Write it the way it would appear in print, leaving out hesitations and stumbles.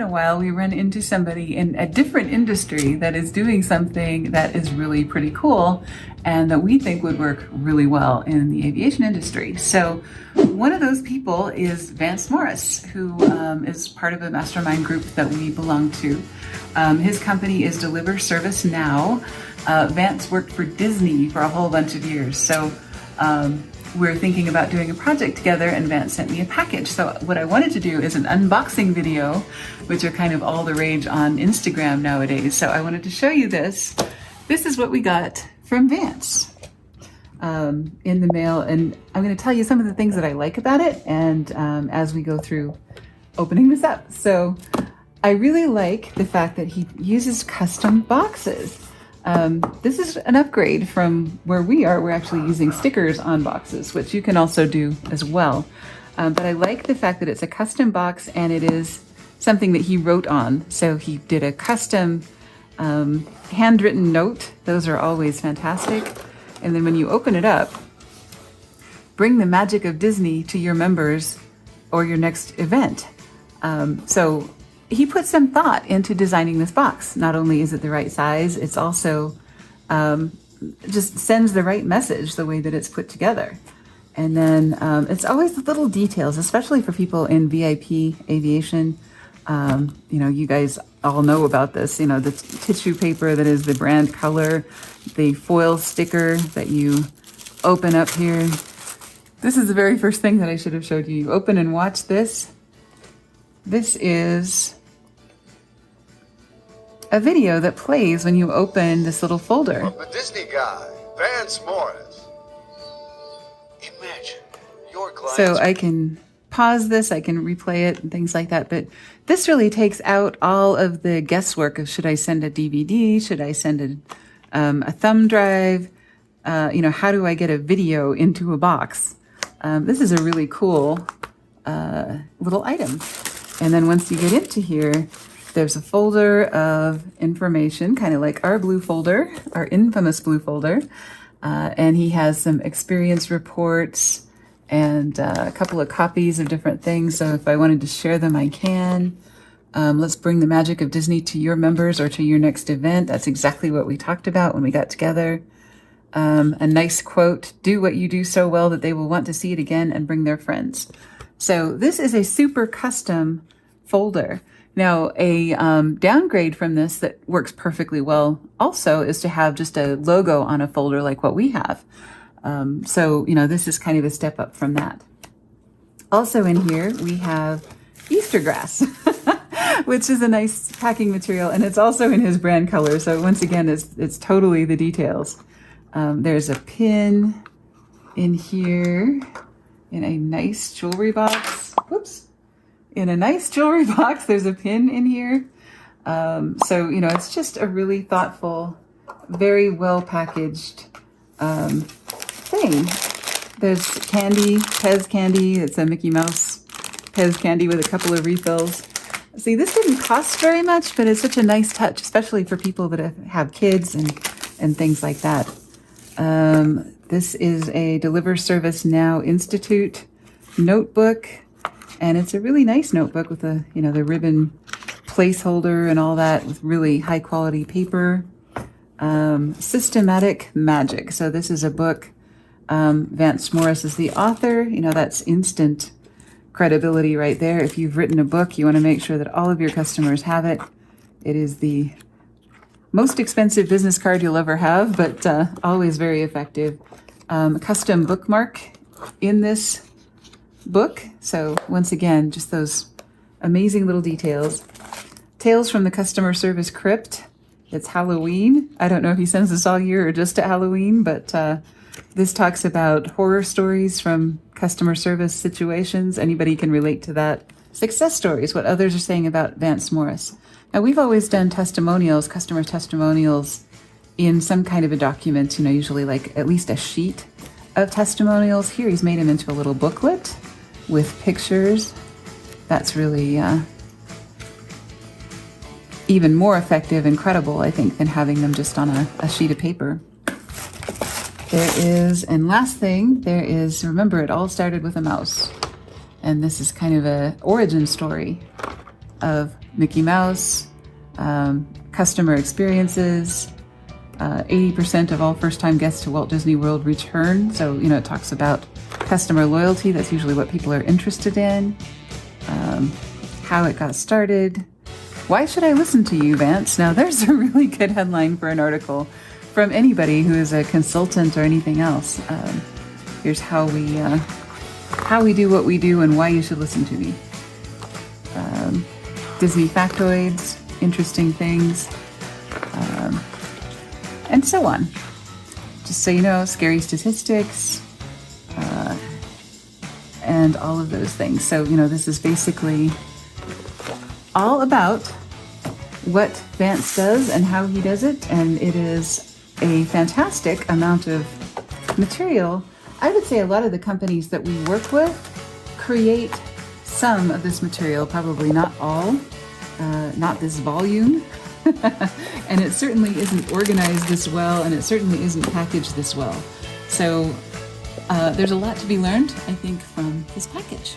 in a while we run into somebody in a different industry that is doing something that is really pretty cool and that we think would work really well in the aviation industry. So one of those people is Vance Morris, who is part of a mastermind group that we belong to. His company is Deliver Service Now. Vance worked for Disney for a whole bunch of years. So we're thinking about doing a project together, and Vance sent me a package. So what I wanted to do is an unboxing video, which are kind of all the rage on Instagram nowadays. So I wanted to show you this. This is what we got from Vance in the mail. And I'm going to tell you some of the things that I like about it, and as we go through opening this up. So I really like the fact that he uses custom boxes. This is an upgrade from where we are. We're actually using stickers on boxes, which you can also do as well. But I like the fact that it's a custom box and it is something that he wrote on. So he did a custom handwritten note. Those are always fantastic. And then when you open it up, bring the magic of Disney to your members or your next event. So he put some thought into designing this box. Not only is it the right size, it's also just sends the right message the way that it's put together. And then it's always the little details, especially for people in VIP aviation. You know, you guys all know about this, you know, the tissue paper that is the brand color, the foil sticker that you open up here. This is the very first thing that I should have showed you. You open and watch this. This is a video that plays when you open this little folder. From the Disney guy, Vance Morris. Imagine your clients. So I can pause this, I can replay it and things like that. But this really takes out all of the guesswork of should I send a DVD? Should I send a thumb drive? You know, how do I get a video into a box? This is a really cool little item. And then once you get into here, there's a folder of information, kind of like our blue folder, our infamous blue folder. And he has some experience reports and a couple of copies of different things. So if I wanted to share them, I can. Let's bring the magic of Disney to your members or to your next event. That's exactly what we talked about when we got together. A nice quote, do what you do so well that they will want to see it again and bring their friends. So this is a super custom folder. Now, a downgrade from this that works perfectly well also is to have just a logo on a folder like what we have. So, you know, this is kind of a step up from that. Also in here, we have Easter grass, which is a nice packing material, and it's also in his brand color. So once again, it's totally the details. There's a pin in here in a nice jewelry box. Whoops. In a nice jewelry box, there's a pin in here. So, you know, it's just a really thoughtful, very well packaged thing. There's candy, Pez candy. It's a Mickey Mouse Pez candy with a couple of refills. See, this didn't cost very much, but it's such a nice touch, especially for people that have kids and things like that. This is a Deliver Service Now Institute notebook. And it's a really nice notebook with the, you know, the ribbon placeholder and all that with really high quality paper. Systematic Magic. So this is a book. Vance Morris is the author. You know, that's instant credibility right there. If you've written a book, you want to make sure that all of your customers have it. It is the most expensive business card you'll ever have, but always very effective. Custom bookmark in this book. So once again, just those amazing little details. Tales from the Customer Service Crypt. It's Halloween. I don't know if he sends this all year or just at Halloween, but this talks about horror stories from customer service situations. Anybody can relate to that. Success stories, what others are saying about Vance Morris. Now, we've always done testimonials, customer testimonials in some kind of a document, you know, usually like at least a sheet of testimonials. Here he's made them into a little booklet with pictures. That's really even more effective and credible, I think, than having them just on a sheet of paper. There is, and last thing, there is, remember, it all started with a mouse. And this is kind of a origin story of Mickey Mouse, customer experiences, 80% of all first-time guests to Walt Disney World return. So, it talks about customer loyalty. That's usually what people are interested in. How it got started. Why should I listen to you, Vance? Now, there's a really good headline for an article from anybody who is a consultant or anything else. Here's how we do what we do and why you should listen to me. Disney factoids, interesting things, and so on. Just so you know, scary statistics, and all of those things. So, this is basically all about what Vance does and how he does it, and it is a fantastic amount of material. I would say a lot of the companies that we work with create some of this material, probably not all, not this volume, and it certainly isn't organized this well, and it certainly isn't packaged this well. So there's a lot to be learned, I think, from this package.